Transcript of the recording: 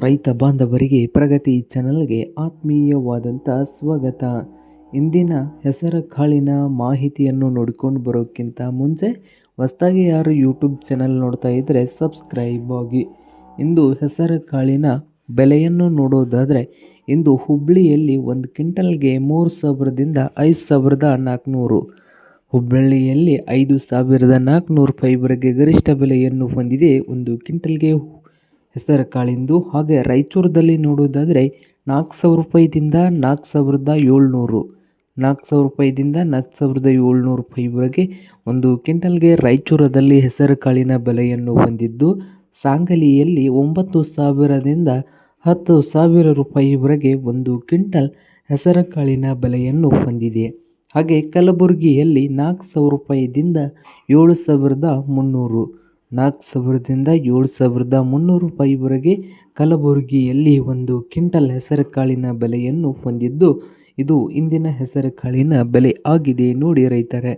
ರೈತ ಬಾಂಧವರಿಗೆ ಪ್ರಗತಿ ಚಾನಲ್ಗೆ ಆತ್ಮೀಯವಾದಂಥ ಸ್ವಾಗತ. ಇಂದಿನ ಹೆಸರು ಕಾಳಿನ ಮಾಹಿತಿಯನ್ನು ನೋಡಿಕೊಂಡು ಬರೋಕ್ಕಿಂತ ಮುಂಚೆ ಹೊಸದಾಗಿ ಯಾರು ಯೂಟ್ಯೂಬ್ ಚಾನಲ್ ನೋಡ್ತಾ ಇದ್ದರೆ ಸಬ್ಸ್ಕ್ರೈಬ್ ಆಗಿ. ಇಂದು ಹೆಸರು ಕಾಳಿನ ಬೆಲೆಯನ್ನು ನೋಡೋದಾದರೆ ಇಂದು ಹುಬ್ಬಳ್ಳಿಯಲ್ಲಿ 1 ಕ್ವಿಂಟಲ್ಗೆ 3,000ದಿಂದ 5,400, ಹುಬ್ಬಳ್ಳಿಯಲ್ಲಿ 5,400 ರೂಪಾಯಿವರೆಗೆ ಗರಿಷ್ಠ ಬೆಲೆಯನ್ನು ಹೊಂದಿದೆ 1 ಕ್ವಿಂಟಲ್ಗೆ ಹೆಸರು ಕಾಳಿಂದು. ಹಾಗೆ ರಾಯಚೂರದಲ್ಲಿ ನೋಡೋದಾದರೆ 4,000 ರೂಪಾಯಿದಿಂದ 4,700, 4,000 ರೂಪಾಯಿದಿಂದ 4,700 ರೂಪಾಯಿವರೆಗೆ 1 ಕ್ವಿಂಟಲ್ಗೆ ರಾಯಚೂರದಲ್ಲಿ ಹೆಸರು ಕಾಳಿನ ಬೆಲೆಯನ್ನು ಹೊಂದಿದ್ದು, ಸಾಂಗಲಿಯಲ್ಲಿ 9,000ದಿಂದ 10,000 ರೂಪಾಯಿವರೆಗೆ 1 ಕ್ವಿಂಟಲ್ ಹೆಸರು ಕಾಳಿನ ಬೆಲೆಯನ್ನು ಹೊಂದಿದೆ. ಹಾಗೆ ಕಲಬುರಗಿಯಲ್ಲಿ 4,000 ರೂಪಾಯಿದಿಂದ 7,300, 4,000ದಿಂದ 7,300 ರೂಪಾಯಿವರೆಗೆ ಕಲಬುರಗಿಯಲ್ಲಿ 1 ಕ್ವಿಂಟಲ್ ಹೆಸರು ಕಾಳಿನ ಬೆಲೆಯನ್ನು ಹೊಂದಿದ್ದು, ಇದು ಇಂದಿನ ಹೆಸರು ಕಾಳಿನ ಬೆಲೆ ಆಗಿದೆ ನೋಡಿ ರೈತರೇ.